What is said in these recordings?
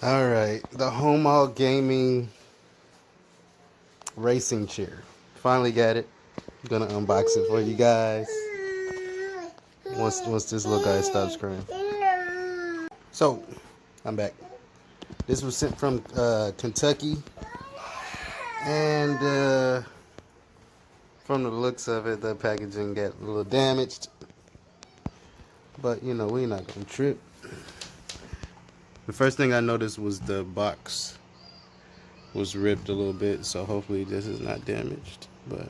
Alright, the Homall gaming racing chair. Finally got it. I'm gonna unbox it for you guys. Once this little guy stops crying. So, I'm back. This was sent from Kentucky. And from the looks of it, the packaging got a little damaged. But, you know, we're not gonna trip. The first thing I noticed was the box was ripped a little bit, so hopefully this is not damaged, but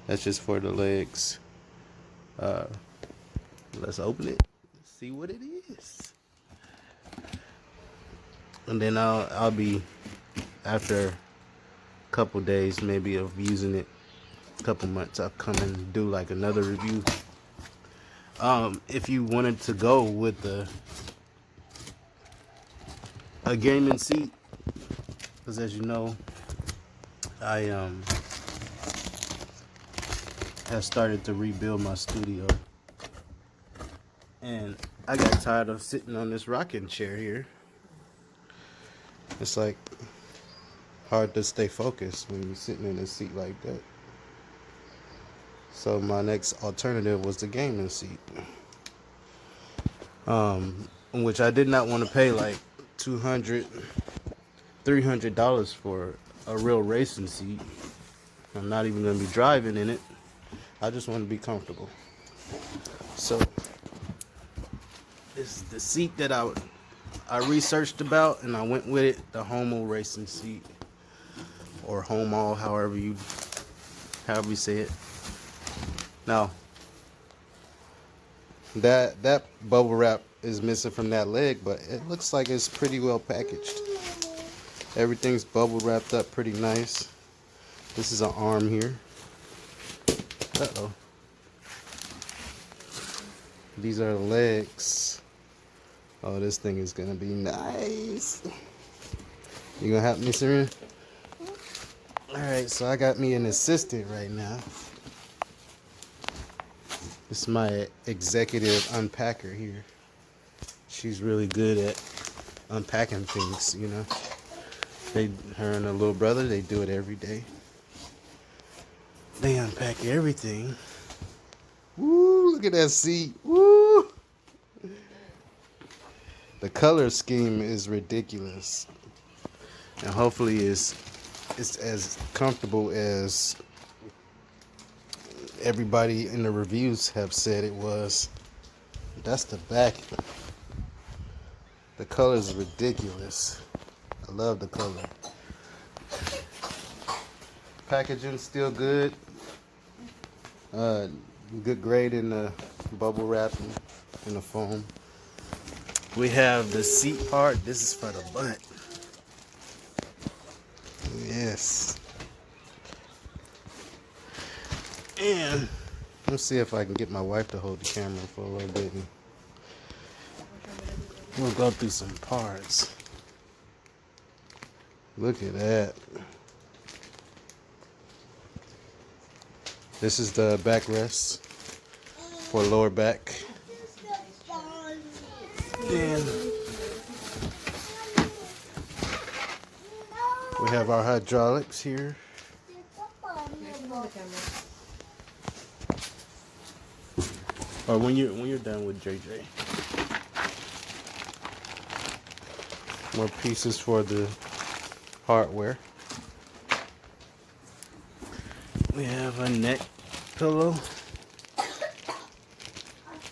that's just for the legs. Let's open it, see what it is, and then I'll be, after a couple days maybe of using it, a couple months, I'll come and do like another review. If you wanted to go with a gaming seat, because as you know, I have started to rebuild my studio, and I got tired of sitting on this rocking chair here. It's like hard to stay focused when you're sitting in a seat like that. So my next alternative was the gaming seat, which I did not want to pay like $200, $300 for a real racing seat. I'm not even going to be driving in it. I just want to be comfortable. So this is the seat that I researched about, and I went with it, the Homall racing seat, or Homall, however you say it. Now that bubble wrap is missing from that leg, but it looks like it's pretty well packaged. Everything's bubble wrapped up pretty nice. This is an arm here. Uh-oh. These are the legs. Oh, this thing is gonna be nice. You gonna help me, Serena? Alright, so I got me an assistant right now. This is my executive unpacker here. She's really good at unpacking things, you know. Her and her little brother, they do it every day. They unpack everything. Woo, look at that seat. Woo! The color scheme is ridiculous. And hopefully it's as comfortable as everybody in the reviews have said it was. That's the back. The color is ridiculous. I love the color. Packaging still good. Good grade in the bubble wrap and the foam. We have the seat part. This is for the butt. Yes. And let's see if I can get my wife to hold the camera for a little bit. And we'll go through some parts. Look at that. This is the backrest for lower back. And we have our hydraulics here. Or when you're done with JJ. More pieces for the hardware. We have a neck pillow,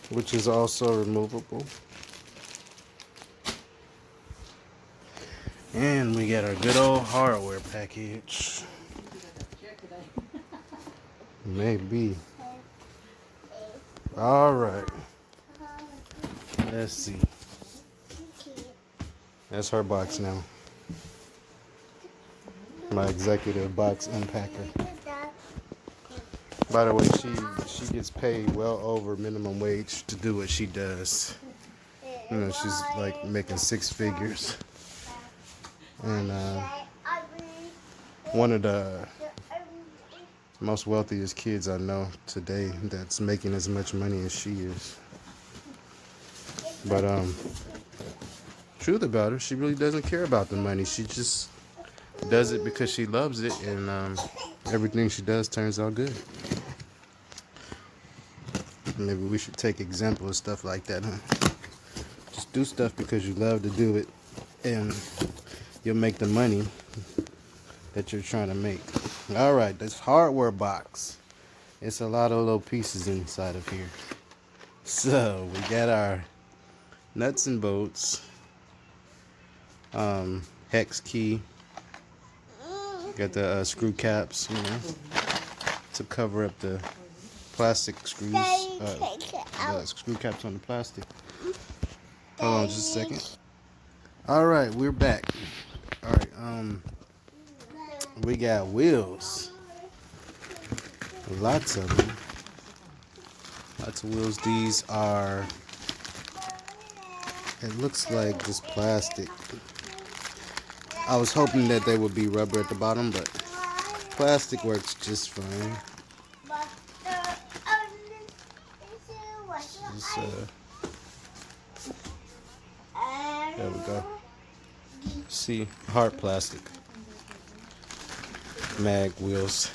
which is also removable. And we got our good old hardware package. Maybe. Alright. Let's see. That's her box now. My executive box unpacker. By the way, she gets paid well over minimum wage to do what she does. You know, she's like making six figures. And one of the most wealthiest kids I know today that's making as much money as she is. But truth about her. She really doesn't care about the money. She just does it because she loves it, and everything she does turns out good. Maybe we should take example of stuff like that, huh? Just do stuff because you love to do it, and you'll make the money that you're trying to make. All right, this hardware box. It's a lot of little pieces inside of here. So we got our nuts and bolts, hex key. Got the screw caps, to cover up the plastic screws. The screw caps on the plastic. Hold on just a second. All right, we're back. All right, we got wheels. Lots of them. Lots of wheels. These are, it looks like just plastic. I was hoping that they would be rubber at the bottom, but plastic works just fine. Just, there we go. See, hard plastic. Mag wheels.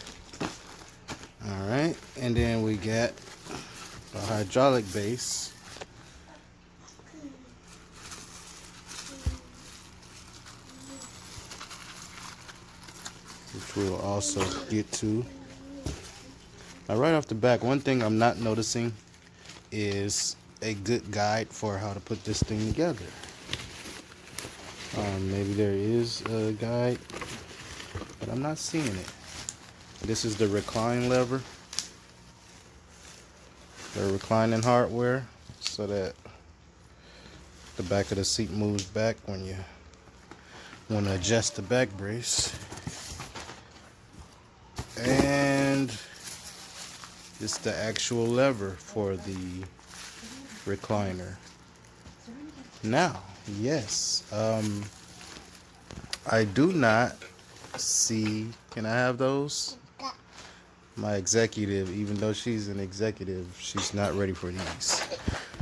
Alright, and then we got a hydraulic base. Which we'll also get to. Now, right off the back, one thing I'm not noticing is a good guide for how to put this thing together. Maybe there is a guide, but I'm not seeing it. This is the recline lever. The reclining hardware, so that the back of the seat moves back when you want to adjust the back brace. And it's the actual lever for the recliner. Now, yes, I do not see, can I have those? My executive, even though she's an executive, she's not ready for these.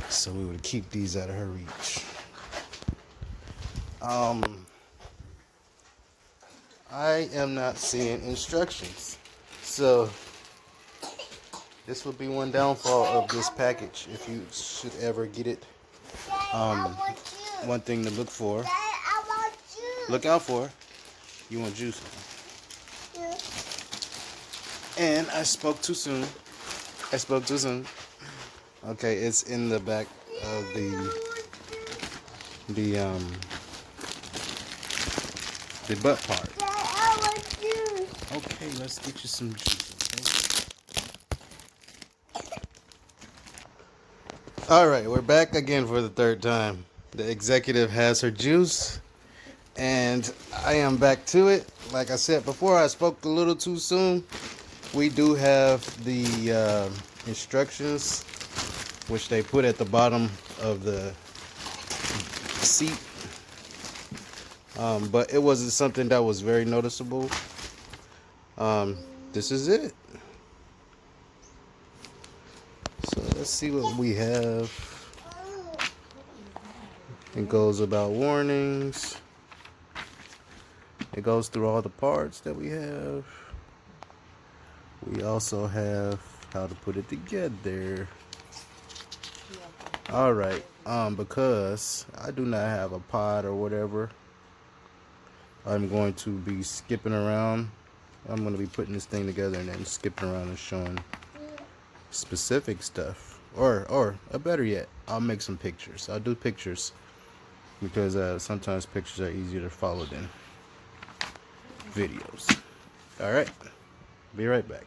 So we would keep these out of her reach. I am not seeing instructions. So this would be one downfall of this package if you should ever get it. One thing to look for. Look out for. You want juice? And I spoke too soon. Okay, it's in the back of the butt part. Okay, let's get you some juice. Okay? All right, we're back again for the third time. The executive has her juice, and I am back to it. Like I said before, I spoke a little too soon. We do have the instructions, which they put at the bottom of the seat, but it wasn't something that was very noticeable. This is it. So let's see what we have. It goes about warnings. It goes through all the parts that we have. We also have how to put it together. Alright, because I do not have a pod or whatever, I'm going to be skipping around. I'm going to be putting this thing together and then skipping around and showing specific stuff. Or better yet, I'll make some pictures. I'll do pictures because sometimes pictures are easier to follow than videos. Alright, be right back.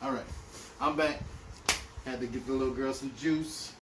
Alright, I'm back. Had to get the little girl some juice.